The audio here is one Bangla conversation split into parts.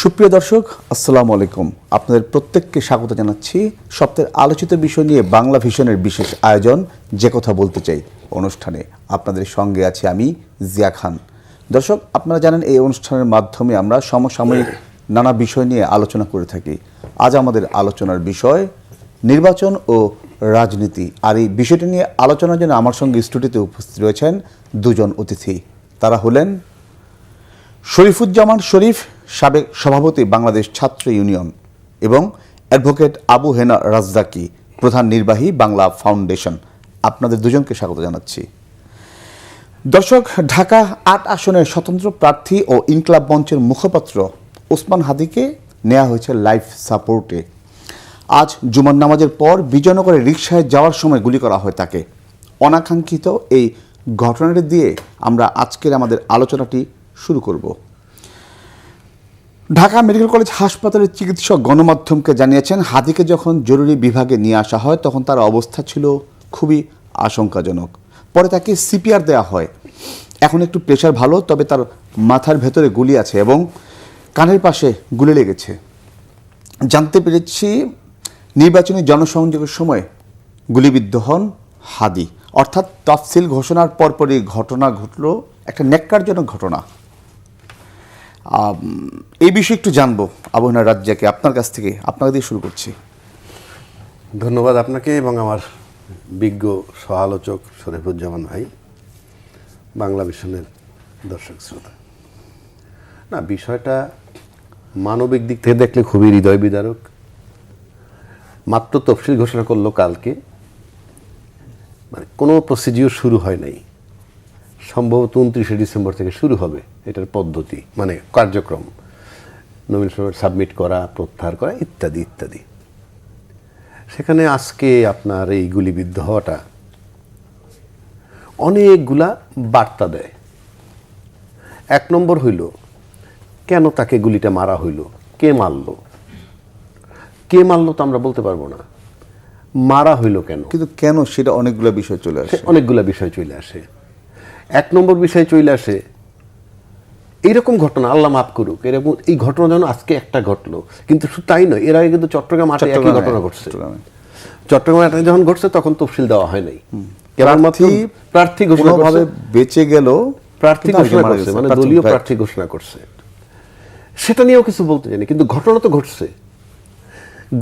সুপ্রিয় দর্শক, আসসালামু আলাইকুম। আপনাদের প্রত্যেককে স্বাগত জানাচ্ছি সপ্তাহের আলোচিত বিষয় নিয়ে বাংলা ভিশনের বিশেষ আয়োজন যে কথা বলতে চাই অনুষ্ঠানে। আপনাদের সঙ্গে আছি আমি জিয়া খান। দর্শক, আপনারা জানেন এই অনুষ্ঠানের মাধ্যমে আমরা সমসাময়িক নানা বিষয় নিয়ে আলোচনা করে থাকি। আজ আমাদের আলোচনার বিষয় নির্বাচন ও রাজনীতি। আর এই বিষয়টি নিয়ে আলোচনার জন্য আমার সঙ্গে স্টুডিওতে উপস্থিত রয়েছেন দুজন অতিথি। তারা হলেন শরীফুজ্জামান শরীফ, সাবেক সভাপতি বাংলাদেশ ছাত্র ইউনিয়ন, এবং অ্যাডভোকেট আবু হেনা রাজ্জাকি, প্রধান নির্বাহী বাংলা ফাউন্ডেশন। আপনাদের দুজনকে স্বাগত জানাচ্ছি। দর্শক, ঢাকা ৮ আসনের স্বতন্ত্র প্রার্থী ও ইনকলাব মঞ্চের মুখপাত্র ওসমান হাদিকে নেওয়া হয়েছে লাইফ সাপোর্টে। আজ জুমার নামাজের পর বিজয়নগরে রিকশায় যাওয়ার সময় গুলি করা হয় তাকে। অনাকাঙ্ক্ষিত এই ঘটনাটি দিয়ে আমরা আজকের আমাদের আলোচনাটি শুরু করব। ঢাকা মেডিকেল কলেজ হাসপাতালের চিকিৎসক গণমাধ্যমকে জানিয়েছেন, হাদিকে যখন জরুরি বিভাগে নিয়ে আসা হয় তখন তার অবস্থা ছিল খুবই আশঙ্কাজনক। পরে তাকে সিপিআর দেওয়া হয়। এখন একটু প্রেশার ভালো, তবে তার মাথার ভেতরে গুলি আছে এবং কানের পাশে গুলি লেগেছে। জানতে পেরেছি নির্বাচনী জনসংযোগের সময় গুলিবিদ্ধ হন হাদি। অর্থাৎ তফসিল ঘোষণার পরপরই ঘটনা ঘটল, একটা ন্যাক্কারজনক ঘটনা। এই বিষয়ে একটু জানবো আবু হেনা রাজ্জাকি, আপনার কাছ থেকে, আপনাকে দিয়ে শুরু করছি। ধন্যবাদ আপনাকে এবং আমার বিজ্ঞ সহ-আলোচক শরীফুজ্জামান ভাই, বাংলা ভিশনের দর্শক শ্রোতা। না, বিষয়টা মানবিক দিক থেকে দেখলে খুবই হৃদয় বিদারক। মাত্র তফসিল ঘোষণা করলো কালকে, মানে কোনো প্রসিডিওর শুরু হয় নাই। সম্ভবত 29শে ডিসেম্বর থেকে শুরু হবে এটার পদ্ধতি, মানে কার্যক্রম, নমিনেশন সাবমিট করা, প্রত্যাহার করা, ইত্যাদি ইত্যাদি। সেখানে আজকে আপনার এই গুলিবিদ্ধ হওয়াটা অনেকগুলা বার্তা দেয়। এক নম্বর হইল, কেন তাকে গুলিটা মারা হইল, কে মারলো? কে মারলো তো আমরা বলতে পারবো না, মারা হইল কেন। কিন্তু কেন সেটা অনেকগুলো বিষয় চলে আসে, অনেকগুলো বিষয় চলে আসে। এক নম্বর বিষয় চলে আসে, এইরকম ঘটনা আল্লাহ মাফ করুক, এরকম এই ঘটনা যেন আজকে একটা ঘটলো। কিন্তু শুধু তাই নয়, এর আগে কিন্তু চট্টগ্রাম আটে একই ঘটনা ঘটছে। চট্টগ্রাম আটে যখন ঘটছে তখন তফসিল দেওয়া হয় নাই, প্রার্থী ঘোষণাভাবে বেঁচে গেল, প্রার্থী ঘোষণা করছে, মানে দলীয় প্রার্থী ঘোষণা করছে। সেটা নিয়েও কিছু বলতে জানি, কিন্তু ঘটনা তো ঘটছে।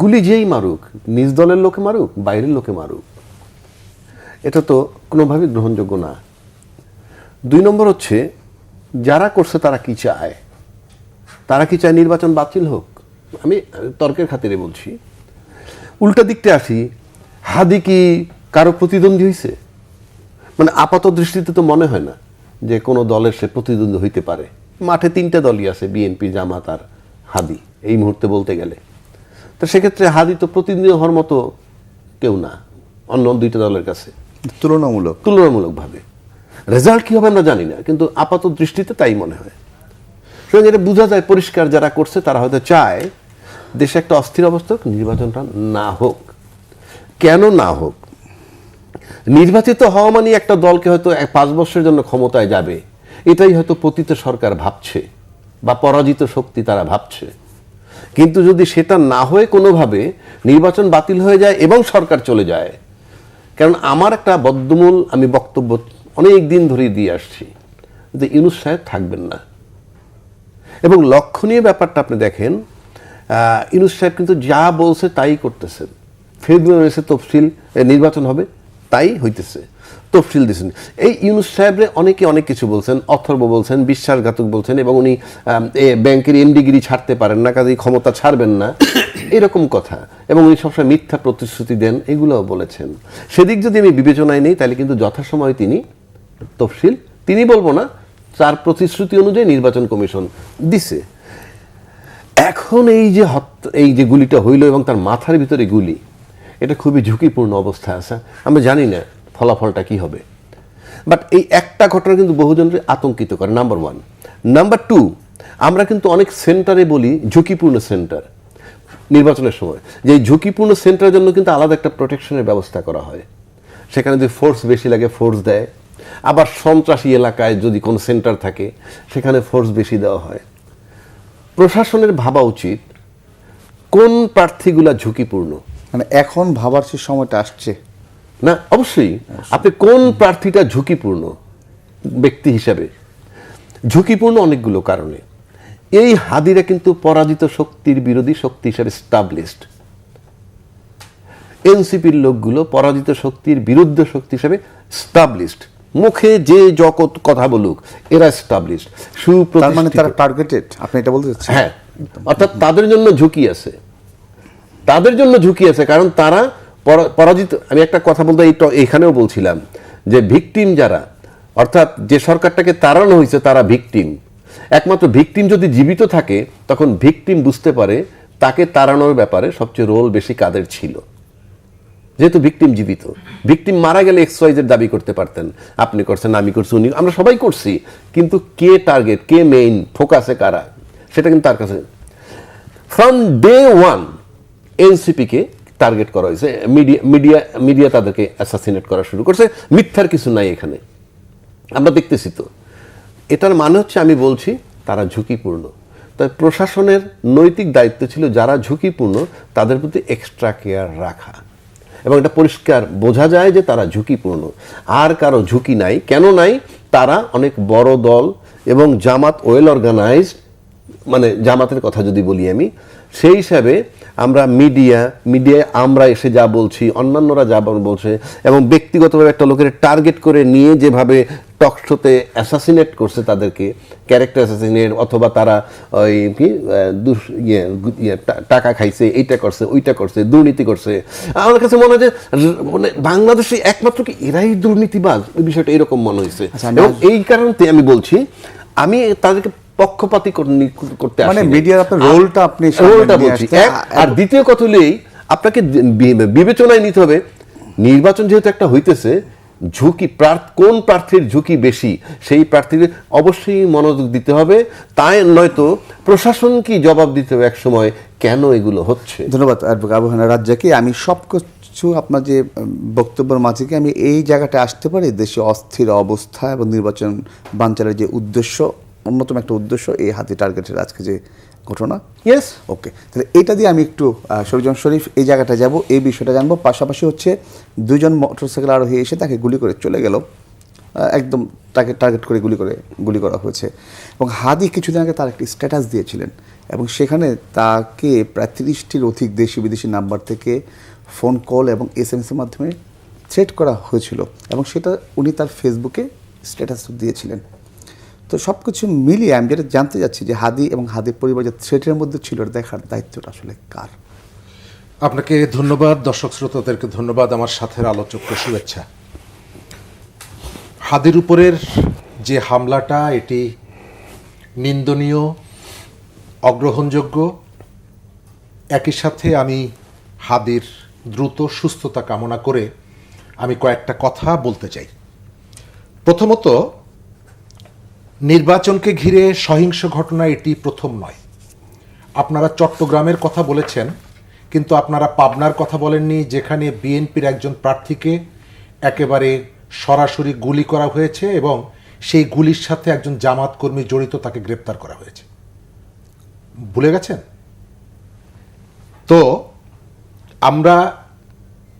গুলি যেই মারুক, নিজ দলের লোকে মারুক, বাইরের লোকে মারুক, এটা তো কোনোভাবে গ্রহণযোগ্য না। দুই নম্বর হচ্ছে, যারা করছে তারা কি চায়? তারা কি চায় নির্বাচন বাতিল হোক? আমি তর্কের খাতিরে বলছি। উল্টা দিকটা আসি, হাদি কি কারো প্রতিদ্বন্দ্বী হয়েছে? মানে আপাত দৃষ্টিতে তো মনে হয় না যে কোনো দলের সে প্রতিদ্বন্দ্বী হইতে পারে। মাঠে 3টে দলই আছে, বিএনপি, জামাত আর হাদি, এই মুহূর্তে বলতে গেলে। তো সেক্ষেত্রে হাদি তো প্রতিদ্বন্দ্বী হওয়ার মতো কেউ না অন্য 2টা দলের কাছে, তুলনামূলকভাবে। রেজাল্ট কি হবে আমরা জানি না, কিন্তু আপাত দৃষ্টিতে তাই মনে হয়। সুতরাং এটা বোঝা যায় পরিষ্কার, যারা করছে তারা হয়তো চায় দেশে একটা অস্থির অবস্থা, নির্বাচনটা না হোক। কেন না হোক? নির্বাচিত হওয়া মানে একটা দলকে হয়তো 5 বছরের জন্য ক্ষমতায় যাবে, এটাই হয়তো পতিত সরকার ভাবছে বা পরাজিত শক্তি তারা ভাবছে। কিন্তু যদি সেটা না হয়ে কোনোভাবে নির্বাচন বাতিল হয়ে যায় এবং সরকার চলে যায়, কারণ আমার একটা বদ্ধমূল আমি বক্তব্য অনেক দিন ধরেই দিয়ে আসছি যে ইউনূস সাহেব থাকবেন না। এবং লক্ষণীয় ব্যাপারটা আপনি দেখেন, ইউনূস সাহেব কিন্তু যা বলছে তাই করতেছেন। ফেব্রুয়ারিতে তফসিল নির্বাচন হবে, তাই হইতেছে, তফসিল দিচ্ছেন। এই ইউনূস সাহেবরে অনেকে অনেক কিছু বলছেন, অথর্ব বলছেন, বিশ্বাসঘাতক বলছেন, এবং উনি ব্যাংকের এমডিগিরি ছাড়তে পারেন না, কাজেই ক্ষমতা ছাড়বেন না, এরকম কথা। এবং উনি সবসময় মিথ্যা প্রতিশ্রুতি দেন, এগুলোও বলেছেন। সেদিক যদি আমি বিবেচনায় নেই, তাহলে কিন্তু যথাসময়ে তিনি তফসিল, তিনি বলবো না, তার প্রতিশ্রুতি অনুযায়ী নির্বাচন কমিশন দিছে। এখন এই যে গুলিটা হইল এবং তার মাথার ভিতরে গুলি, এটা খুবই ঝুঁকিপূর্ণ অবস্থা আছে। আমরা জানি না ফলাফলটা কি হবে, বাট এই একটা ঘটনা কিন্তু বহুজনকে আতঙ্কিত করে, নাম্বার 1। নাম্বার 2, আমরা কিন্তু অনেক সেন্টারে বলি ঝুঁকিপূর্ণ সেন্টার নির্বাচনের সময়, যে ঝুঁকিপূর্ণ সেন্টারের জন্য কিন্তু আলাদা একটা প্রোটেকশনের ব্যবস্থা করা হয়। সেখানে যদি ফোর্স বেশি লাগে ফোর্স দেয়, আবার সন্ত্রাসী এলাকায় যদি কোনো সেন্টার থাকে সেখানে ফোর্স বেশি দেওয়া হয়। প্রশাসনের ভাবা উচিত কোন প্রার্থীগুলা ঝুঁকিপূর্ণ। মানে এখন ভাবার সে সময়টা আসছে। না, অবশ্যই আপনি কোন প্রার্থীটা ঝুঁকিপূর্ণ ব্যক্তি হিসাবে। ঝুঁকিপূর্ণ অনেকগুলো কারণে। এই হাদিরা কিন্তু পরাজিত শক্তির বিরোধী শক্তি হিসাবে স্টাবলিশড। এনসিপির লোকগুলো পরাজিত শক্তির বিরুদ্ধে শক্তি হিসাবে স্টাবলিশড। মুখে যে জগৎ কথা বলুক, এরা স্টাবলিশড, তার মানে তারা টার্গেটেড, আপনি এটা বলতে চাচ্ছেন? হ্যাঁ, অর্থাৎ তাদের জন্য ঝুঁকি আছে, তাদের জন্য ঝুঁকি আছে, কারণ তারা পরাজিত। আমি একটা কথা বলতে এইখানেও বলছিলাম যে ভিকটিম যারা, অর্থাৎ যে সরকারটাকে তাড়ানো হয়েছে তারা ভিকটিম। একমাত্র ভিকটিম যদি জীবিত থাকে তখন ভিকটিম বুঝতে পারে তাকে তাড়ানোর ব্যাপারে সবচেয়ে রোল বেশি কাদের ছিল। যেহেতু ভিকটিম জীবিত, ভিকটিম মারা গেলে XYZ দাবি করতে পারতেন, আপনি করছেন, আমি করছি, উনি, আমরা সবাই করছি, কিন্তু কে টার্গেট, কে মেইন ফোকাসে কারা, সেটা কিন্তু তার কাছে। ফ্রম ডে ওয়ান এনসিপিকে টার্গেট করা হয়েছে, মিডিয়া তাদেরকে অ্যাসাসিনেট করা শুরু করছে। মিথ্যার কিছু নাই এখানে, আমরা দেখতেছি তো। এটার মানে হচ্ছে, আমি বলছি তারা ঝুঁকিপূর্ণ। তাই প্রশাসনের নৈতিক দায়িত্ব ছিল যারা ঝুঁকিপূর্ণ তাদের প্রতি এক্সট্রা কেয়ার রাখা, এবং এটা পরিষ্কার বোঝা যায় যে তারা ঝুঁকিপূর্ণ। আর কারো ঝুঁকি নাই, কেন নাই? তারা অনেক বড় দল এবং জামাত ওয়েল অর্গানাইজড। মানে জামাতের কথা যদি বলি আমি, সেই হিসাবে আমরা মিডিয়ায় আমরা এসে যা বলছি, অন্যান্যরা যা বলছে, এবং ব্যক্তিগতভাবে একটা লোকের টার্গেট করে নিয়ে যেভাবে টক শোতে অ্যাসাসিনেট করছে তাদেরকে, ক্যারেক্টার অ্যাসাসিনেট, অথবা তারা ওই কি টাকা খাইছে, এইটা করছে, ওইটা করছে, দুর্নীতি করছে। আমার কাছে মনে হয় যে মানে বাংলাদেশে একমাত্র কি এরাই দুর্নীতিবাজ, ওই বিষয়টা এরকম মনে হয়েছে। এবং এই কারণে আমি বলছি, আমি তাদেরকে পক্ষপাতী করতে মানে মিডিয়ার আপনার রোলটা আপনি বলছি। আর দ্বিতীয় কথা হলেই আপনাকে বিবেচনায় নিতে হবে, নির্বাচন যেহেতু একটা হইতেছে, ঝুঁকি কোন প্রার্থীর ঝুঁকি বেশি সেই প্রার্থীর অবশ্যই মনোযোগ দিতে হবে। তাই নয়তো প্রশাসনকে জবাব দিতে হবে এক সময় কেন এগুলো হচ্ছে। ধন্যবাদ অ্যাডভোকেট আবু হেনা রাজ্জাকী। আমি সবকিছু আপনার যে বক্তব্যের মাঝে কি আমি এই জায়গাটা আসতে পারি, দেশে অস্থির অবস্থা এবং নির্বাচন বানচালের যে উদ্দেশ্য, অন্যতম একটা উদ্দেশ্য এই হাতি টার্গেটের আজকে যে ঘটনা। ইয়েস, ওকে, তাহলে এটা দিয়ে আমি একটু শরীফজামান শরীফ এই জায়গাটা যাব, এই বিষয়টা জানবো। পাশাপাশি হচ্ছে দুজন মোটরসাইকেল আরোহী এসে তাকে গুলি করে চলে গেল, একদম তাকে টার্গেট করে গুলি করা হয়েছে। এবং হাদি কিছুদিন আগে তার একটি স্ট্যাটাস দিয়েছিলেন, এবং সেখানে তাকে প্রায় 30টির অধিক দেশি বিদেশি নাম্বার থেকে ফোন কল এবং SMS-এর মাধ্যমে থ্রেট করা হয়েছিল, এবং সেটা উনি তার ফেসবুকে স্ট্যাটাস দিয়েছিলেন। তো সব কিছু মিলিয়ে আমি যেটা জানতে যাচ্ছি যে হাদি এবং হাদির পরিবার যে থ্রেটের মধ্যে ছিল, দেখার দায়িত্বটা আসলে কার? আপনাকে ধন্যবাদ, দর্শক শ্রোতাদেরকে ধন্যবাদ, আমার সাথের আলোচককে শুভেচ্ছা। হাদির উপরের যে হামলাটা, এটি নিন্দনীয়, অগ্রহণযোগ্য। একই সাথে আমি হাদির দ্রুত সুস্থতা কামনা করে আমি কয়েকটা কথা বলতে চাই। প্রথমত, নির্বাচনকে ঘিরে সহিংস ঘটনা এটি প্রথম নয়। আপনারা চট্টগ্রামের কথা বলেছেন, কিন্তু আপনারা পাবনার কথা বলেননি, যেখানে বিএনপির একজন প্রার্থীকে একেবারে সরাসরি গুলি করা হয়েছে এবং সেই গুলির সাথে একজন জামাত কর্মী জড়িত, তাকে গ্রেপ্তার করা হয়েছে। ভুলে গেছেন? তো আমরা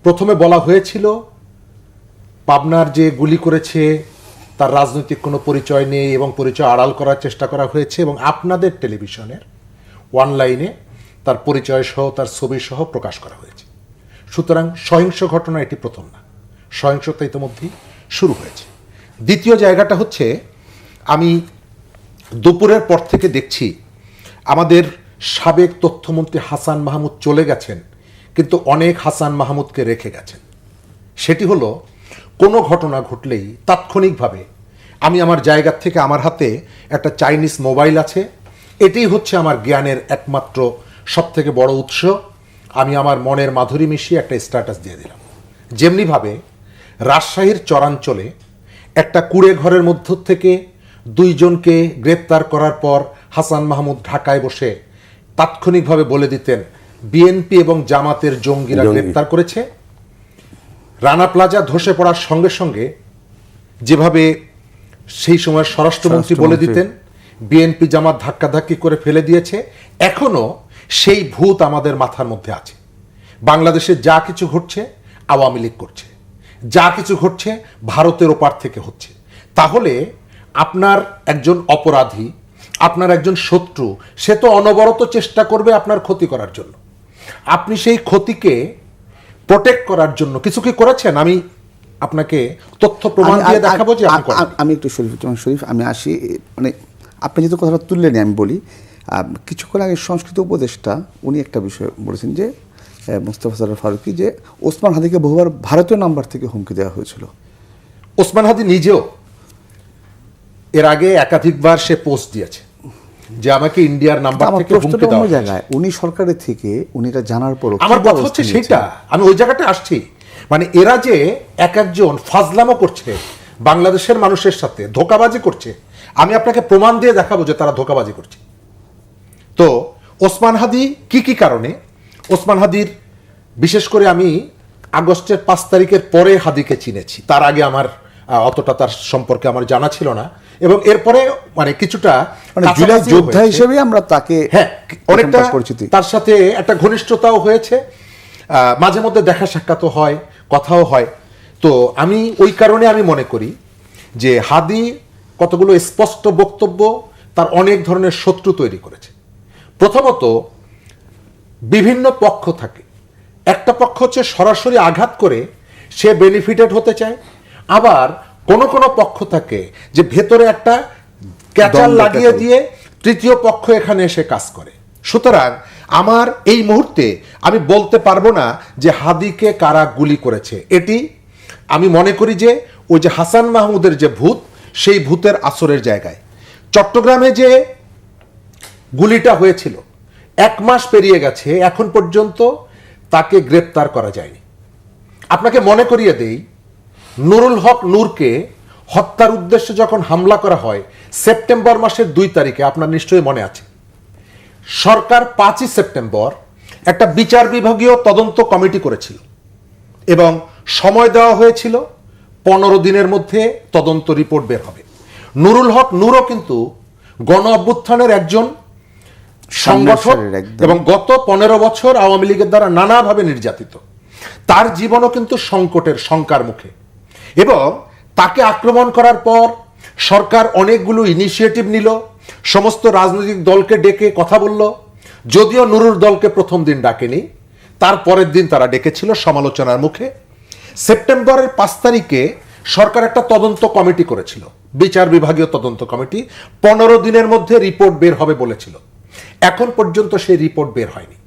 প্রথমে বলা হয়েছিল পাবনার যে গুলি করেছে তার রাজনৈতিক কোনো পরিচয় নেই এবং পরিচয় আড়াল করার চেষ্টা করা হয়েছে, এবং আপনাদের টেলিভিশনের অনলাইনে তার পরিচয় সহ তার ছবি সহ প্রকাশ করা হয়েছে। সুতরাং সহিংস ঘটনা এটি প্রথম না, সহিংসতা ইতিমধ্যেই শুরু হয়েছে। দ্বিতীয় জায়গাটা হচ্ছে, আমি দুপুরের পর থেকে দেখছি আমাদের সাবেক তথ্যমন্ত্রী হাসান মাহমুদ চলে গেছেন, কিন্তু অনেক হাসান মাহমুদকে রেখে গেছেন। সেটি হলো, কোনো ঘটনা ঘটলেই তাৎক্ষণিকভাবে আমি আমার জায়গা থেকে, আমার হাতে একটা চাইনিজ মোবাইল আছে, এটাই হচ্ছে আমার জ্ঞানের একমাত্র সবথেকে বড় উৎস। আমি আমার মনের মাধুরী মিশিয়ে একটা স্ট্যাটাস দিয়ে দিলাম। যেমনিভাবে রাজশাহীর চরাঞ্চলে একটা কুড়ে ঘরের মধ্য থেকে 2 জনকে গ্রেপ্তার করার পর হাসান মাহমুদ ঢাকায় বসে তাৎক্ষণিকভাবে বলে দিতেন বিএনপি এবং জামাতের জঙ্গিরা গ্রেপ্তার করেছে। রানা প্লাজা ধসে পড়ার সঙ্গে সঙ্গে যেভাবে সেই সময় স্বরাষ্ট্রমন্ত্রী বলে দিতেন বিএনপি জামাত ধাক্কাধাক্কি করে ফেলে দিয়েছে, এখনো সেই ভূত আমাদের মাথার মধ্যে আছে। বাংলাদেশে যা কিছু ঘটছে আওয়ামী লীগ করছে, যা কিছু ঘটছে ভারতের ওপার থেকে হচ্ছে। তাহলে আপনার একজন অপরাধী, আপনার একজন শত্রু, সে তো অনবরত চেষ্টা করবে আপনার ক্ষতি করার জন্য। আপনি সেই ক্ষতিকে প্রোটেক্ট করার জন্য কিছু কি করেছেন? আমি আপনাকে তথ্য প্রমাণ দিয়ে দেখাবো যে আপনি করেন। আমি একটু শরীফ আমি আসি, মানে আপনি যেহেতু কথাটা তুললেনি আমি বলি। কিছুক্ষণ আগে সংস্কৃত উপদেষ্টা উনি একটা বিষয় বলেছেন যে মোস্তফা সরোয়ার ফারুকী, যে ওসমান হাদিকে বহুবার ভারতীয় নাম্বার থেকে হুমকি দেওয়া হয়েছিল। ওসমান হাদি নিজেও এর আগে একাধিকবার সে পোস্ট দিয়েছে যে আমাকে ইন্ডিয়ার নাম্বার থেকে হুমকি দেওয়া হয়েছে। জায়গায় উনি সরকারের থেকে উনি এটা জানার পর আমার কথা হচ্ছে সেটা, আমি ওই জায়গাটা আসছি। মানে এরা যে এক একজন ফাজলামো করছে বাংলাদেশের মানুষের সাথে, ধোঁকাবাজি করছে, আমি আপনাকে প্রমাণ দিয়ে দেখাবো যে তারা ধোঁকাবাজি করছে। তো ওসমান হাদি কি কারণে, ওসমান হাদির বিশেষ করে আমি আগস্টের 5 তারিখের পরে হাদিকে চিনেছি, তার আগে আমার অতটা তার সম্পর্কে আমার জানা ছিল না, এবং এরপরে মানে কিছুটা জুলাই যোদ্ধা হিসেবে আমরা তাকে অনেকটা তার সাথে একটা ঘনিষ্ঠতাও হয়েছে, মাঝে মধ্যে দেখা সাক্ষাৎও হয়, কথাও হয়। তো আমি ওই কারণে আমি মনে করি যে হাদি কতগুলো স্পষ্ট বক্তব্য তার অনেক ধরনের শত্রু তৈরি করেছে। প্রথমত বিভিন্ন পক্ষ থাকে, একটা পক্ষ হচ্ছে সরাসরি আঘাত করে সে বেনিফিটেড হতে চায়, আবার কোন পক্ষ থাকে যে ভেতরে একটা ক্যাচাল লাগিয়ে দিয়ে তৃতীয় পক্ষ এখানে এসে কাজ করে। সুতরাং আমার এই মুহূর্তে আমি বলতে পারবো না যে হাদিকে কারা গুলি করেছে। এটি আমি মনে করি যে ওই যে হাসান মাহমুদের যে ভূত, সেই ভূতের আসরের জায়গায় চট্টগ্রামে যে গুলিটা হয়েছিল 1 মাস পেরিয়ে গেছে, এখন পর্যন্ত তাকে গ্রেপ্তার করা যায়নি। আপনাকে মনে করিয়ে দেই, নুরুল হক নূরকে হত্যার উদ্দেশ্যে যখন হামলা করা হয় সেপ্টেম্বর মাসের 2 তারিখে, আপনার নিশ্চয়ই মনে আছে, সরকার 5ই সেপ্টেম্বর একটা বিচার বিভাগীয় তদন্ত কমিটি করেছিল এবং সময় দেওয়া হয়েছিল 15 দিনের মধ্যে তদন্ত রিপোর্ট বের হবে। নুরুল হক নূরও কিন্তু গণ অভ্যুত্থানের একজন সংগঠক এবং গত 15 বছর আওয়ামী লীগের দ্বারা নানাভাবে নির্যাতিত। তার জীবনও কিন্তু সংকটের শঙ্কার মুখে, এবং তাকে আক্রমণ করার পর সরকার অনেকগুলো ইনিশিয়েটিভ নিল, সমস্ত রাজনৈতিক দলকে ডেকে কথা বলল। যদিও নুরুর দলকে প্রথম দিন ডাকেনি, তার পরের দিন তারা ডেকেছিল সমালোচনার মুখে। সেপ্টেম্বরের 5 তারিখে সরকার একটা তদন্ত কমিটি করেছিল, বিচার বিভাগীয় তদন্ত কমিটি, 15 দিনের মধ্যে রিপোর্ট বের হবে বলেছিল। এখন পর্যন্ত সেই রিপোর্ট বের হয়নি।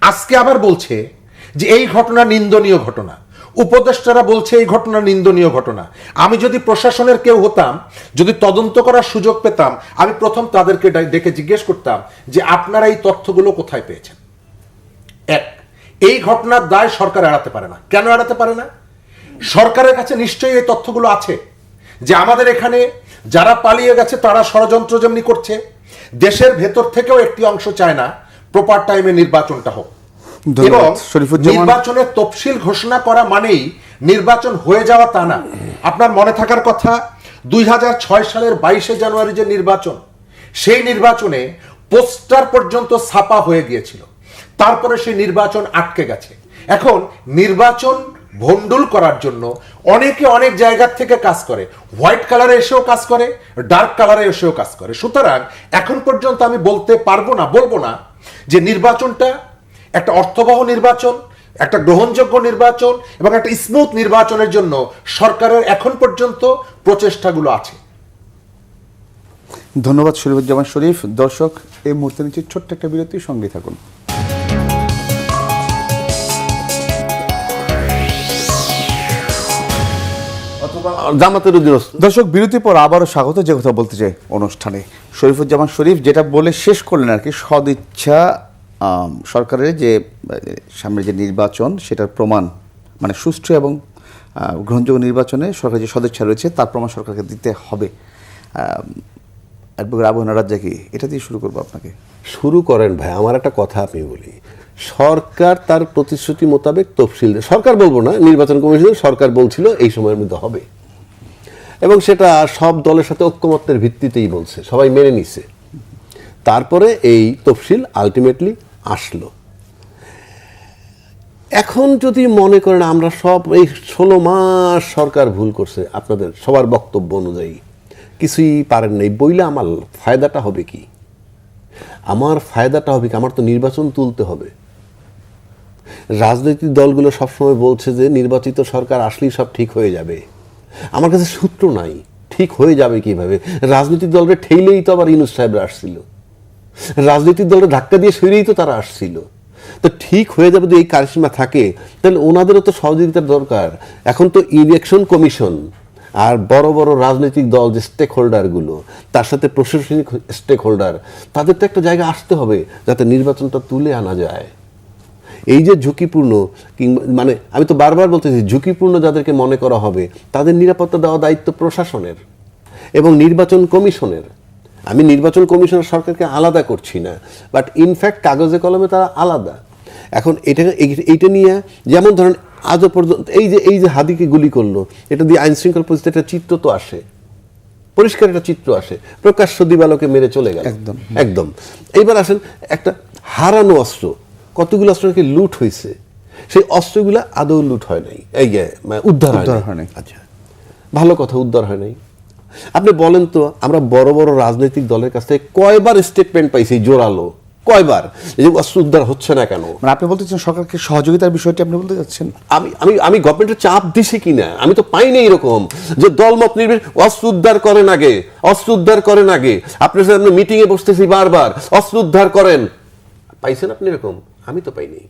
আজকে আবার বলছে যে এই ঘটনা নিন্দনীয় ঘটনা, উপদেষ্টারা বলছে এই ঘটনা নিন্দনীয় ঘটনা। আমি যদি প্রশাসনের কেউ হতাম, যদি তদন্ত করার সুযোগ পেতাম, আমি প্রথম তাদেরকে ডেকে জিজ্ঞেস করতাম যে আপনারা এই তথ্যগুলো কোথায় পেয়েছেন। এই ঘটনার দায় সরকার এড়াতে পারে না। কেন এড়াতে পারে না? সরকারের কাছে নিশ্চয়ই এই তথ্যগুলো আছে যে আমাদের এখানে যারা পালিয়ে গেছে তারা ষড়যন্ত্র যেমনি করছে, দেশের ভেতর থেকেও একটি অংশ চায় না প্রপার টাইমে নির্বাচনটা হোক, এবং নির্বাচনের তফসিল ঘোষণা করা মানেই নির্বাচন হয়ে যাওয়া তা না। আপনার মনে থাকার কথা 2006 সালের 22শে জানুয়ারি যে নির্বাচন, সেই নির্বাচনে পোস্টার পর্যন্ত ছাপা হয়ে গিয়েছিল, তারপরে সেই নির্বাচন আটকে গেছে। এখন নির্বাচন ভন্ডুল করার জন্য অনেকে অনেক জায়গা থেকে কাজ করে, হোয়াইট কালারে এসেও কাজ করে, ডার্ক কালারে এসেও কাজ করে। সুতরাং এখন পর্যন্ত আমি বলবো না যে নির্বাচনটা একটা অর্থবহ নির্বাচন, একটা গ্রহণযোগ্য নির্বাচন এবং একটা স্মুথ নির্বাচনের জন্য সরকারের এখন পর্যন্ত প্রচেষ্টাগুলো আছে। ধন্যবাদ শরীফুজ্জামান শরীফ। দর্শক, এই মুহূর্তে নিচ্ছে ছোট্ট একটা বিরতির সঙ্গে থাকুন। দর্শক, বিরতির পর আবারও স্বাগত যে কথা বলতে চাই অনুষ্ঠানে। শরীফুজ্জামান শরীফ যেটা বলে শেষ করলেন আর কি, সদিচ্ছা সরকারের যে সামনে যে নির্বাচন সেটার প্রমাণ, মানে সুষ্ঠু এবং গ্রহণযোগ্য নির্বাচনে সরকারের যে সদিচ্ছা রয়েছে তার প্রমাণ সরকারকে দিতে হবে। অ্যাডভোকেট আবু হেনা রাজ্জাকী, এটা দিয়ে শুরু করবো। আপনাকে শুরু করেন ভাই। আমার একটা কথা আমি বলি, সরকার তার প্রতিশ্রুতি মোতাবেক তফসিল, সরকার বলবো না, নির্বাচন কমিশন সরকার বলছিল এই সময়ের মধ্যে হবে, এবং সেটা সব দলের সাথে ঐক্যমত্যের ভিত্তিতেই বলছে, সবাই মেনে নিছে। তারপরে এই তফসিল আলটিমেটলি আসলো। এখন যদি মনে করেন আমরা সব এই 16 মাস সরকার ভুল করছে, আপনাদের সবার বক্তব্য অনুযায়ী কিছুই পারেন নাই, বইলে আমার ফায়দাটা হবে কি? আমার ফায়দাটা হবে কি? আমার তো নির্বাচন তুলতে হবে। রাজনৈতিক দলগুলো সবসময় বলছে যে নির্বাচিত সরকার আসলেই সব ঠিক হয়ে যাবে। আমার কাছে সূত্র নাই, ঠিক হয়ে যাবে কিভাবে? রাজনৈতিক দলরে ঠেলেই তো আবার ইউনূস সাহেবরা আসছিল, রাজনৈতিক দলরে ধাক্কা দিয়ে সরিয়েই তো তারা আসছিল। তো ঠিক হয়ে যাবে যদি এই কারিশমা থাকে, তাহলে ওনাদেরও তো সহযোগিতার দরকার। এখন তো ইলেকশন কমিশন আর বড় বড় রাজনৈতিক দল যে স্টেক হোল্ডারগুলো, তার সাথে প্রশাসনিক স্টেক হোল্ডার, তাদের তো একটা জায়গা আসতে হবে যাতে নির্বাচনটা তুলে আনা যায়। এই যে ঝুঁকিপূর্ণ, কিংবা মানে আমি তো বারবার বলতেছি, ঝুঁকিপূর্ণ যাদেরকে মনে করা হবে তাদের নিরাপত্তা দেওয়া দায়িত্ব প্রশাসনের এবং নির্বাচন কমিশনের। আমি নির্বাচন কমিশনের সরকারকে আলাদা করছি না, বাট ইনফ্যাক্ট কাগজে কলমে তারা আলাদা। এখন এইটা নিয়ে যেমন ধরেন আজও পর্যন্ত এই যে হাদিকে গুলি করলো, এটা দিয়ে আইন শৃঙ্খলা পরিস্থিতি একটা চিত্র তো আসে, পরিষ্কার একটা চিত্র আসে। প্রকাশ্য দিবালোকে মেরে চলে গেল একদম। এইবার আসেন একটা হারানো অস্ত্র, কতগুলো অস্ত্র নাকি লুট হয়েছে, সেই অস্ত্রগুলো আদৌ লুট হয় নাই, উদ্ধার হয় নাই। আচ্ছা, ভালো কথা, উদ্ধার হয় নাই। আপনি বলেন তো, আমরা বড় বড় রাজনৈতিক দলের কাছ থেকে কয়বার স্টেটমেন্ট পাইছি জোরালো, কয়বার, এই যে অস্ত্র উদ্ধার হচ্ছে না কেন? মানে আপনি বলতে চাচ্ছেন সরকারকে সহযোগিতার বিষয়টি আপনি বলতে চাচ্ছেন? আমি গভর্নমেন্টের চাপ দিছি কিনা, আমি তো পাইনি এরকম যে দলমত নির্বিশেষে অস্ত্র উদ্ধার করেন আগে, অস্ত্র উদ্ধার করেন আগে। আপনার সাথে আপনি মিটিং এ বসতেছি বারবার, অস্ত্র উদ্ধার করেন, পাইছেন আপনি এরকম? আমি তো পাইনি।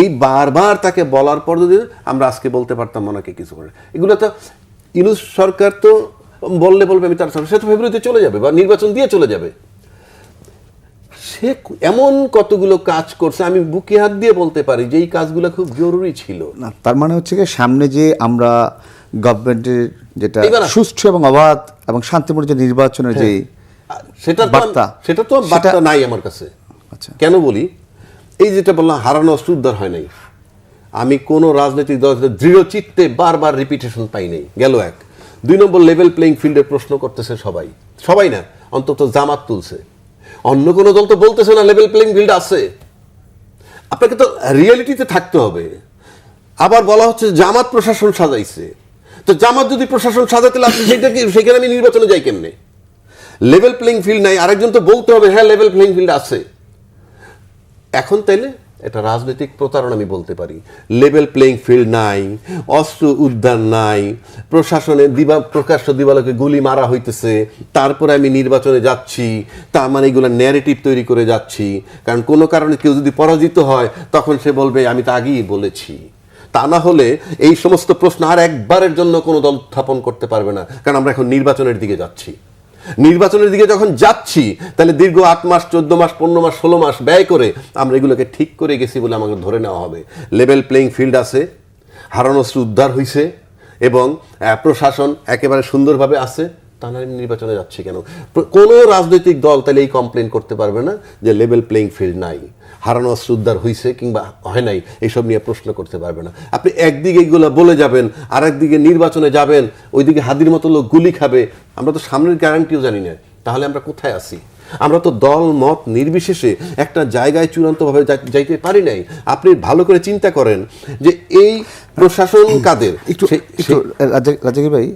এই বারবার তাকে বলার পর যদি আমরা আজকে বলতে পারতাম ওনাকে কিছু করে, এগুলো তো ইউনূস সরকার তো বললে বলবে আমি তার সে তো ফেব্রুয়ারিতে চলে যাবে বা নির্বাচন দিয়ে চলে যাবে। সে এমন কতগুলো কাজ করছে, আমি বুকে হাত দিয়ে বলতে পারি যে এই কাজগুলো খুব জরুরি ছিল না। তার মানে হচ্ছে কি, সামনে যে আমরা গভর্নমেন্টের যেটা সুষ্ঠু এবং অবাধ এবং শান্তিপূর্ণ যে নির্বাচনের যে সেটা তো বার্তা নাই আমার কাছে। আচ্ছা, কেন বলি? এই যেটা বললাম, হারানো অস্ত্র উদ্ধার হয় নাই, আমি কোন রাজনৈতিক দল দৃঢ় চিত্তে বারবার রিপিটেশন পাই নাই, গেল এক। 2 নম্বর, লেভেল প্লেইং ফিল্ডের প্রশ্ন করতেছে সবাই না, অন্তত জামাত তুলছে, অন্য কোন দল তো বলতেছে না লেভেল প্লেইং ফিল্ড আছে। আপনাকে তো রিয়েলিটিতে থাকতে হবে। আবার বলা হচ্ছে জামাত প্রশাসন সাজাইছে, তো জামাত যদি প্রশাসন সাজাতে আপনি সেখানে আমি নির্বাচনে যাই কেমনে? লেভেল প্লেইং ফিল্ড নাই, আরেকজন তো বলতে হবে হ্যাঁ লেভেল প্লেইং ফিল্ড আছে। এখন তাইলে এটা রাজনৈতিক প্রতারণা আমি বলতে পারি। লেভেল প্লেইং ফিল্ড নাই, অস্ত্র উদ্ধার নাই, প্রশাসনে প্রকাশ্য দিবালোকে গুলি মারা হইতেছে, তারপরে আমি নির্বাচনে যাচ্ছি, তার মানে এগুলো ন্যারেটিভ তৈরি করে যাচ্ছি। কারণ কোনো কারণে কেউ যদি পরাজিত হয় তখন সে বলবে আমি তো আগেই বলেছি। তা না হলে এই সমস্ত প্রশ্ন আর একবারের জন্য কোনো দল উত্থাপন করতে পারবে না, কারণ আমরা এখন নির্বাচনের দিকে যাচ্ছি। নির্বাচনের দিকে যখন যাচ্ছি, তাহলে দীর্ঘ 8 মাস 14 মাস 15 মাস 16 মাস ব্যয় করে আমরা এগুলোকে ঠিক করে গেছি বলে আমাকে ধরে নেওয়া হবে। লেভেল প্লেইং ফিল্ড আছে, হারানো অস্ত্র উদ্ধার হয়েছে এবং প্রশাসন একেবারে সুন্দরভাবে আছে, তা না নির্বাচনে যাচ্ছি কেন? কোনো রাজনৈতিক দল তাহলে এই কমপ্লেন করতে পারবে না যে লেভেল প্লেইং ফিল্ড নাই, হারানো অস্ত্র উদ্ধার হয়েছে কিংবা হয় নাই, এইসব নিয়ে প্রশ্ন করতে পারবে না। আপনি একদিকে এইগুলো বলে যাবেন, আর একদিকে নির্বাচনে যাবেন, ওইদিকে হাদির মতো লোক গুলি খাবে, আমরা তো সামনের গ্যারান্টিও জানি না। তাহলে আমরা কোথায় আছি? আমরা তো দল মত নির্বিশেষে একটা জায়গায় চূড়ান্তভাবে যাইতে পারি নাই। আপনি ভালো করে চিন্তা করেন যে এই প্রশাসন কাদের। রাজাকি ভাই,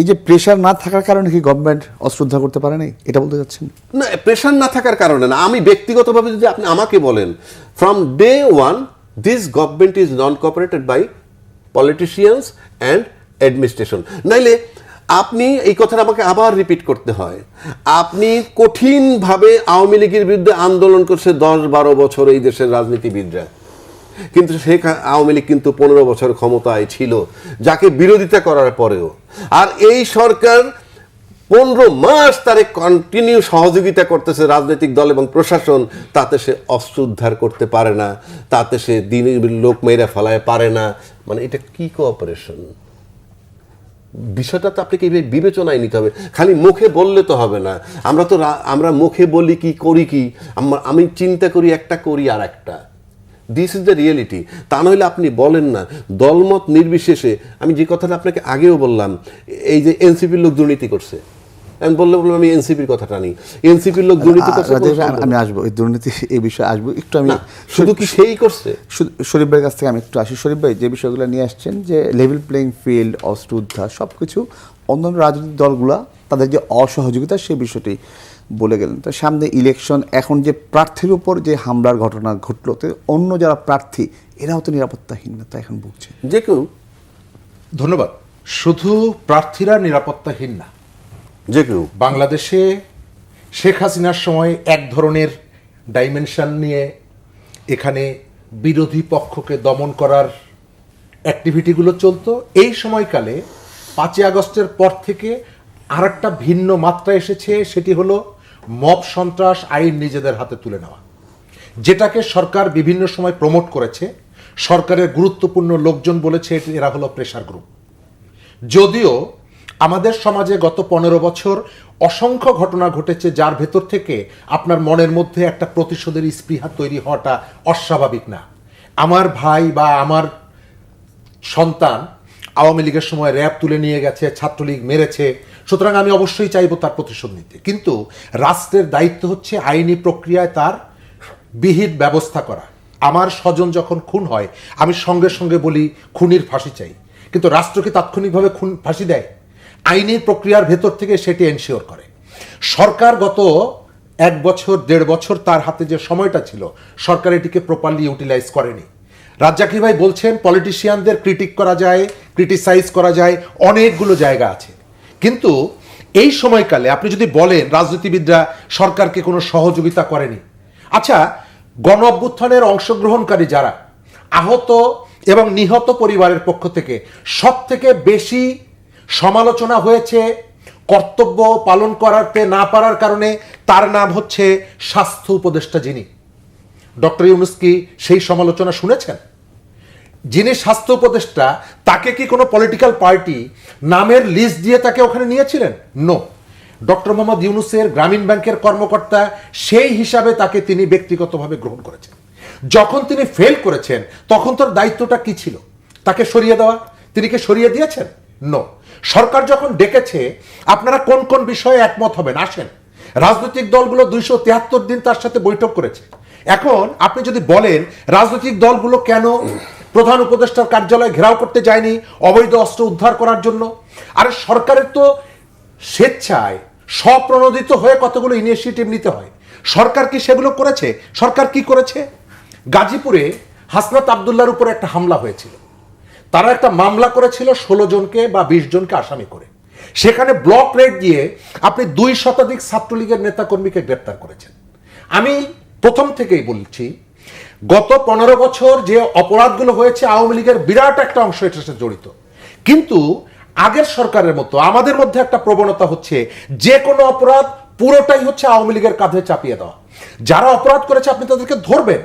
এই যে প্রেশার না থাকার কারণে কি গভর্নমেন্ট অস্ত্র উদ্ধার করতে পারে নাই, এটা বলতে যাচ্ছেন? না, প্রেশার না থাকার কারণে না। আমি ব্যক্তিগতভাবে যদি আপনি আমাকে বলেন, from day one this government is non cooperated by politicians and administration. নাইলে আপনি এই কথাটা আমাকে আবার রিপিট করতে হয়, আপনি কঠিনভাবে আওয়ামী লীগের বিরুদ্ধে আন্দোলন করছে 10-12 বছর এই দেশের রাজনীতিবিদরা, কিন্তু শেখ আওয়ামী লীগ কিন্তু 15 বছর ক্ষমতায় ছিল, যাকে বিরোধিতা করার পরেও। আর এই সরকার 15 মাস তারে কন্টিনিউ সহযোগিতা করতেছে রাজনৈতিক দল এবং প্রশাসন, তাতে সে অস্ত্র উদ্ধার করতে পারে না, তাতে সে দিনের লোক মেয়েরা ফেলায় পারে না। মানে এটা কি কোঅপারেশন? বিষয়টা তো আপনাকে বিবেচনায় নিতে হবে। খালি মুখে বললে তো হবে না। আমরা মুখে বলি কি, করি কি, আমি চিন্তা করি একটা, করি আর একটা। This is the reality. তা নইলে আপনি বলেন না দলমত নির্বিশেষে। আমি যে কথাটা আপনাকে আগেও বললাম, এই যে এনসিপির লোক দুর্নীতি করছে, আমি বললাম আমি এনসিপির কথাটা নিই, এনসিপির লোক দুর্নীতি করছে। আমি আসবো এই দুর্নীতি এই বিষয়ে আসবো একটু। আমি শুধু কি সেই করছে? শরীফ ভাইয়ের কাছ থেকে আমি একটু আসি। শরীফ ভাই যে বিষয়গুলো নিয়ে আসছেন, যে লেভেল প্লেইং ফিল্ড, অস্ত্র উদ্ধার, সব কিছু অন্যান্য রাজনৈতিক দলগুলা তাদের যে অসহযোগিতা সেই বিষয়টি বলে গেলেন। তো সামনে ইলেকশন, এখন যে প্রার্থীর উপর যে হামলার ঘটনা ঘটলো, তো অন্য যারা প্রার্থী এরাও তো নিরাপত্তাহীনতা এখন ভুগছে। যে কেউ, ধন্যবাদ। শুধু প্রার্থীরা নিরাপত্তাহীন না, যে কেউ। বাংলাদেশে শেখ হাসিনার সময় এক ধরনের ডাইমেনশন নিয়ে এখানে বিরোধী পক্ষকে দমন করার অ্যাক্টিভিটিগুলো চলতো। এই সময়কালে 5ই আগস্টের পর থেকে আর একটা ভিন্ন মাত্রা এসেছে, সেটি হলো মব সন্ত্রাস আইন নিজেদের হাতে তুলে নেওয়া, যেটাকে সরকার বিভিন্ন সময় প্রমোট করেছে। সরকারের গুরুত্বপূর্ণ লোকজন বলেছে এরা হলো প্রেসার গ্রুপ। যদিও আমাদের সমাজে গত 15 বছর অসংখ্য ঘটনা ঘটেছে যার ভেতর থেকে আপনার মনের মধ্যে একটা প্রতিশোধের স্পৃহা তৈরি হওয়াটা অস্বাভাবিক না। আমার ভাই বা আমার সন্তান আওয়ামী লীগের সময় র্যাব তুলে নিয়ে গেছে, ছাত্রলীগ মেরেছে, সুতরাং আমি অবশ্যই চাইবো তার প্রতিশোধ নিতে। কিন্তু রাষ্ট্রের দায়িত্ব হচ্ছে আইনি প্রক্রিয়ায় তার বিহিত ব্যবস্থা করা। আমার স্বজন যখন খুন হয় আমি সঙ্গে সঙ্গে বলি খুনির ফাঁসি চাই, কিন্তু রাষ্ট্র কি তাৎক্ষণিকভাবে ফাঁসি দেয়? আইনি প্রক্রিয়ার ভেতর থেকে সেটি এনশিওর করে। সরকার গত 1 বছর 1.5 বছর তার হাতে যে সময়টা ছিল, সরকার এটিকে প্রপারলি ইউটিলাইজ করেনি। রাজ্জাকি ভাই বলছেন পলিটিশিয়ানদের ক্রিটিসাইজ করা যায়, অনেকগুলো জায়গা আছে, কিন্তু এই সময়কালে আপনি যদি বলেন রাজনীতিবিদরা সরকারকে কোনো সহযোগিতা করেনি, আচ্ছা গণ অভ্যুত্থানের অংশগ্রহণকারী যারা আহত এবং নিহত পরিবারের পক্ষ থেকে সব থেকে বেশি সমালোচনা হয়েছে কর্তব্য পালন করতে না পারার কারণে, তার নাম হচ্ছে স্বাস্থ্য উপদেষ্টা। যিনি ডক্টর ইউনূস, কি সেই সমালোচনা শুনেছেন? যিনি স্বাস্থ্য উপদেষ্টা, তাকে কি কোনো পলিটিক্যাল পার্টি নামের লিস্ট দিয়ে তাকে ওখানে নিয়েছিলেন? নো। ডক্টর মোহাম্মদ ইউনূসের গ্রামীণ ব্যাংকের কর্মকর্তা, সেই হিসাবে তাকে তিনি ব্যক্তিগতভাবে গ্রহণ করেছেন। যখন তিনি ফেল করেছেন তখন তার দায়িত্বটা কি ছিল? তাকে সরিয়ে দেওয়া। তিনি কি সরিয়ে দিয়েছেন? নো। সরকার যখন ডেকেছে আপনারা কোন কোন বিষয়ে একমত হবেন আসেন, রাজনৈতিক দলগুলো 273 দিন তার সাথে বৈঠক করেছে। এখন আপনি যদি বলেন রাজনৈতিক দলগুলো কেন প্রধান উপদেষ্টার কার্যালয় ঘেরাও করতে যায়নি অবৈধ অস্ত্র উদ্ধার করার জন্য, আরে সরকারের তো স্বেচ্ছায় স্বপ্রণোদিত হয়ে কতগুলো ইনিশিয়েটিভ নিতে হয়। সরকার কি সেগুলো করেছে? সরকার কি করেছে? গাজীপুরে হাসনাত আবদুল্লাহর উপর একটা হামলা হয়েছিল, তারা একটা মামলা করেছিল 16 জনকে বা 20 জনকে আসামি করে। সেখানে ব্লক রেড দিয়ে আপনি 2 শতাধিক ছাত্রলীগের নেতাকর্মীকে গ্রেপ্তার করেছেন। আমি প্রথম থেকেই বলছি গত 15 বছর যে অপরাধগুলো হয়েছে আওয়ামী লীগের বিরাট একটা অংশ এটার সাথে জড়িত। কিন্তু আগের সরকারের মতো আমাদের মধ্যে একটা প্রবণতা হচ্ছে যে কোনো অপরাধ পুরোটাই হচ্ছে আওয়ামী লীগের কাঁধে চাপিয়ে দেওয়া। যারা অপরাধ করেছে আপনি তাদেরকে ধরবেন,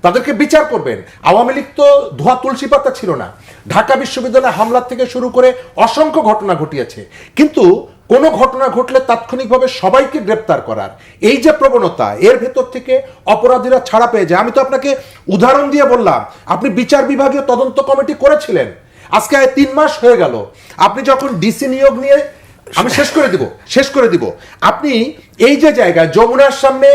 তাদেরকে বিচার করবেন। আওয়ামী লীগ তো ধোয়া তুলসী পাতা ছিল না। ঢাকা বিশ্ববিদ্যালয় হামলার থেকে শুরু করে অসংখ্য ঘটনা ঘটিয়েছে, কিন্তু কোনো ঘটনা ঘটলে তাৎক্ষণিকভাবে সবাইকে গ্রেপ্তার করার এই যে প্রবণতা, এর ভেতর থেকে অপরাধীরা ছাড়া পেয়ে যায়। আমি তো আপনাকে উদাহরণ দিয়ে বললাম, আপনি বিচার বিভাগীয় তদন্ত কমিটি করেছিলেন, আজকে 3 মাস হয়ে গেল। আপনি যখন ডিসি নিয়োগ নিয়ে, আমি শেষ করে দিব, আপনি এই যে জায়গায় যমুনার সামনে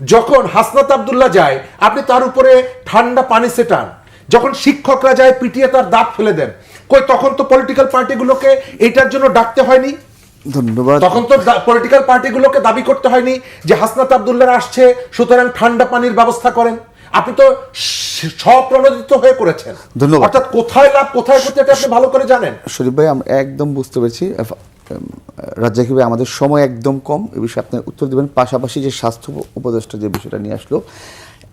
যখন হাসনাত আবদুল্লাহ যায় আপনি তার উপরে ঠান্ডা পানি সেটান, যখন শিক্ষকরা যায় পিটিয়ে তার দাঁত ফেলে দেন, কই তখন তো পলিটিক্যাল পার্টিগুলোকে এটার জন্য ডাকতে হয়নি? ধন্যবাদ। তখন তো পলিটিক্যাল পার্টিগুলোকে দাবি করতে হয়নি যে হাসনাত আবদুল্লাহ আসছে সুতরাং ঠান্ডা পানির ব্যবস্থা করেন। আপনি তো স্বপ্রণোদিত হয়ে করেছেন। ধন্যবাদ। অর্থাৎ কোথায় লাভ কোথায় ক্ষতি এটা আপনি ভালো করে জানেন। শরীফ ভাই, আমরা একদম বুঝতে পেরেছি। রাজ্জাকি ভাই, আমাদের সময় একদম কম, এ বিষয়ে আপনি উত্তর দেবেন। পাশাপাশি যে স্বাস্থ্য উপদেষ্টা যে বিষয়টা নিয়ে আসলো,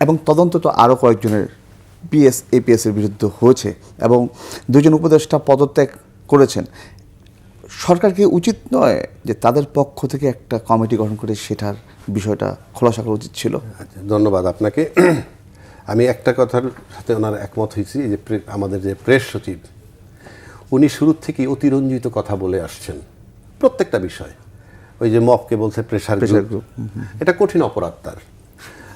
এবং তদন্ত তো আরও কয়েকজনের APS এর বিরুদ্ধে হয়েছে এবং 2 জন উপদেষ্টা পদত্যাগ করেছেন। সরকার কি উচিত নয় যে তাদের পক্ষ থেকে একটা কমিটি গঠন করে সেটার বিষয়টা খোলাসা করা উচিত ছিল? আচ্ছা, ধন্যবাদ আপনাকে। আমি একটা কথার সাথে ওনার একমত হয়েছি, যে আমাদের যে প্রেস সচিব, উনি শুরুর থেকেই অতিরঞ্জিত কথা বলে আসছেন প্রত্যেকটা বিষয়। ওই যে মপকে বলছে প্রেসার গ্রুপ, এটা কঠিন অপরাধ তার।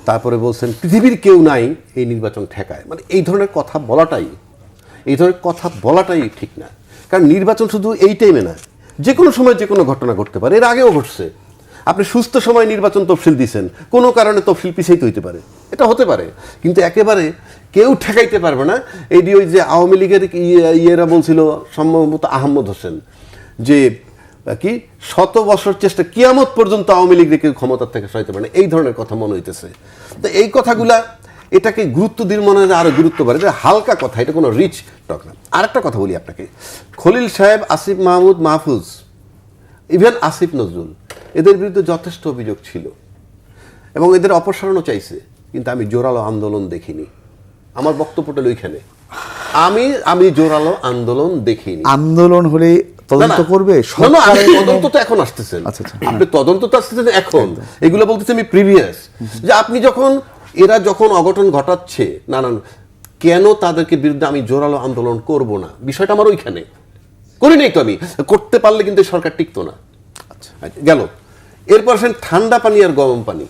তারপরে বলছেন পৃথিবীর কেউ নাই এই নির্বাচন ঠেকায়। মানে এই ধরনের কথা বলাটাই ঠিক না। কারণ নির্বাচন শুধু এই টাইমে না, যে কোনো সময় যে কোনো ঘটনা ঘটতে পারে, এর আগেও ঘটছে। আপনি সুস্থ সময় নির্বাচন তফসিল দিয়েছেন, কোনো কারণে তফসিল পিছাইতে হইতে পারে, এটা হতে পারে, কিন্তু একেবারে কেউ ঠেকাইতে পারবে না। এই ওই যে আওয়ামী লীগের ইয়েরা বলছিল, সম্ভবত আহমদ হোসেন, যে কি 100 বছর চেষ্টা, কিয়ামত পর্যন্ত আওয়ামী লীগ কেউ ক্ষমতার থেকে সরাইতে পারে না, এই ধরনের কথা মনে হইতেছে। তো এই কথাগুলা, এটাকে গুরুত্ব দিন মনে হয় আরো গুরুত্ব বাড়ে, এটা হালকা কথা, এটা কোনো রিচ টক না। আরেকটা কথা বলি আপনাকে, খলিল সাহেব, আসিফ মাহমুদ মাহফুজ, ইভেন আসিফ নজরুল, এদের বিরুদ্ধে যথেষ্ট অভিযোগ ছিল এবং এদের অপসারণও চাইছে, কিন্তু আমি জোরালো আন্দোলন দেখিনি। আমার বক্তব্যটা ওইখানে, আমি জোরালো আন্দোলন দেখিনি। আন্দোলন হলে তদন্ত করবে তদন্ত তো এখন আসতেছেন, আপনি তদন্ত তো আসতেছেন এখন, এগুলো বলতেছি আমি প্রিভিয়াস, যে আপনি এরা যখন অঘটন ঘটাচ্ছে নানান, কেন তাদেরকে বিরুদ্ধে আমি জোরালো আন্দোলন করব না, বিষয়টা আমার ওইখানে। করি নাই তো, আমি করতে পারলে কিন্তু সরকার টিকতো না। গেল, এরপর আসেন ঠান্ডা পানি আর গরম পানি।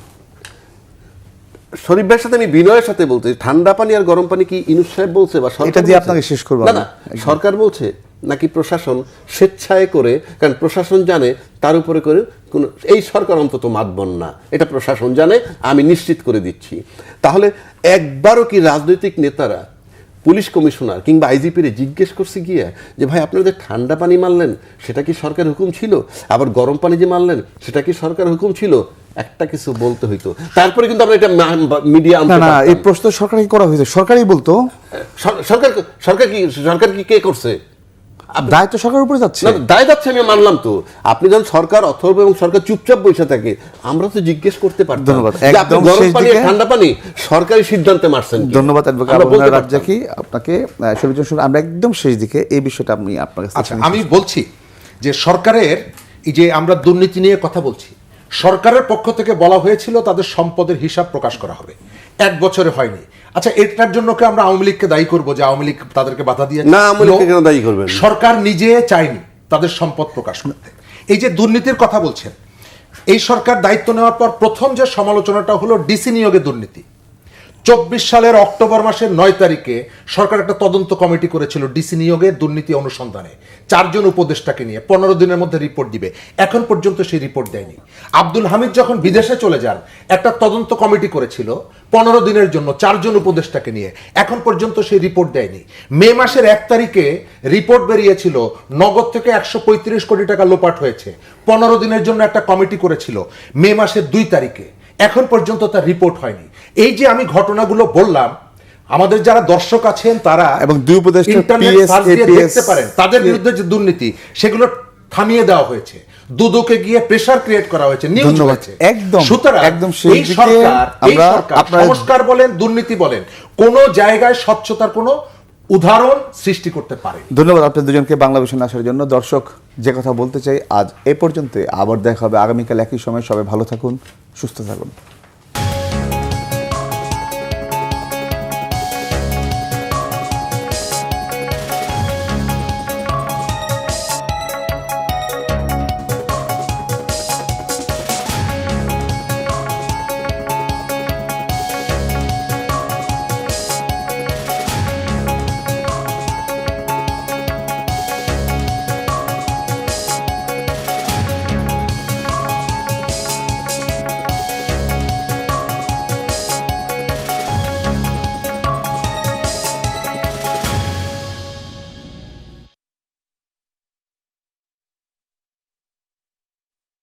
শরীফ ভাইয়ের সাথে আমি বিনয়ের সাথে বলতে, ঠান্ডা পানি আর গরম পানি কি ইউনূস সাহেব বলছে বা সরকার দিয়ে আপনাকে শেষ করব না, সরকার বলছে নাকি প্রশাসন স্বেচ্ছায় করে? কারণ প্রশাসন জানে তার উপরে করে কোন, এই সরকার অন্তত মাতবন না, এটা প্রশাসন জানে, আমি নিশ্চিত করে দিচ্ছি। তাহলে একবারও কি রাজনৈতিক নেতারা পুলিশ কমিশনার কিংবা আইজিপির জিজ্ঞেস করছে গিয়ে যে ভাই আপনাদের ঠান্ডা পানি মারলেন সেটা কি সরকার হুকুম ছিল, আবার গরম পানি যে মারলেন সেটা কি সরকার হুকুম ছিল? একটা কিছু বলতে হইতো, তারপরে কিন্তু আমরা এটা মিডিয়া না, এই প্রশ্ন সরকারই করা হয়েছে, সরকারই বলতো। সরকার কি কে করছে? দায়িত্ব সরকারের উপরে যাচ্ছে, দায় যাচ্ছে, আমি মানলাম তো। আপনি যখন সরকার অথবা এবং সরকার চুপচাপ বসে থাকে, আমরা তো জিজ্ঞেস করতে পারতাম। ধন্যবাদ। আপনি গরম পানি ঠান্ডা পানি সরকারি সিদ্ধান্তে মারছেন। ধন্যবাদ রাজ্জাকি আপনাকে। আমরা একদম শেষ দিকে এই বিষয়টা আমি আপনার কাছে, আচ্ছা, আমি বলছি যে সরকারের এই যে আমরা দুর্নীতি নিয়ে কথা বলছি, সরকারের পক্ষ থেকে বলা হয়েছিল তাদের সম্পদের হিসাব প্রকাশ করা হবে, 1 বছরে হয়নি। আচ্ছা, এটার জন্য কি আমরা আওয়ামী লীগকে দায়ী করবো যে আওয়ামী লীগ তাদেরকে বাধা দিয়ে? না, আওয়ামী লীগকে কেন দায়ী করবেন? সরকার নিজে চায়নি তাদের সম্পদ প্রকাশ করতে। এই যে দুর্নীতির কথা বলছেন, এই সরকার দায়িত্ব নেওয়ার পর প্রথম যে সমালোচনাটা হলো ডিসি নিয়োগে দুর্নীতি। 24 সালের অক্টোবর মাসের 9 তারিখে সরকার একটা তদন্ত কমিটি করেছিল ডিসি নিয়োগে দুর্নীতি অনুসন্ধানে, 4 জন উপদেষ্টাকে নিয়ে 15 দিনের মধ্যে রিপোর্ট দিবে। এখন পর্যন্ত সেই রিপোর্ট দেয়নি। আব্দুল হামিদ যখন বিদেশে চলে যান, একটা তদন্ত কমিটি করেছিল 15 দিনের জন্য 4 জন উপদেষ্টাকে নিয়ে, এখন পর্যন্ত সেই রিপোর্ট দেয়নি। মে মাসের 1 তারিখে রিপোর্ট বেরিয়েছিল, নগদ থেকে 135 কোটি টাকা লোপাট হয়েছে। 15 দিনের জন্য একটা কমিটি করেছিল মে মাসের 2 তারিখে, এখন পর্যন্ত তার রিপোর্ট হয়নি। এই যে আমি ঘটনাগুলো বললাম, আমাদের যারা দর্শক আছেন তারা এবং 2 উপদেষ্টা দেখতে পারেন তাদের বিরুদ্ধে যে দুর্নীতি সেগুলো থামিয়ে দেওয়া হয়েছে, দুদকে গিয়ে প্রেসার ক্রিয়েট করা হয়েছে, নিউজ হয়েছে। সুতরাং এই সরকার সংস্কার বলেন দুর্নীতি বলেন কোন জায়গায় স্বচ্ছতার কোন উদাহরণ সৃষ্টি করতে পারে। ধন্যবাদ আপনাদের দুজনকে বাংলাদেশে আসার জন্য। দর্শক, যে কথা বলতে চাই আজ এ পর্যন্ত, আবার দেখা হবে আগামীকাল একই সময়। সবাই ভালো থাকুন, সুস্থ থাকুন।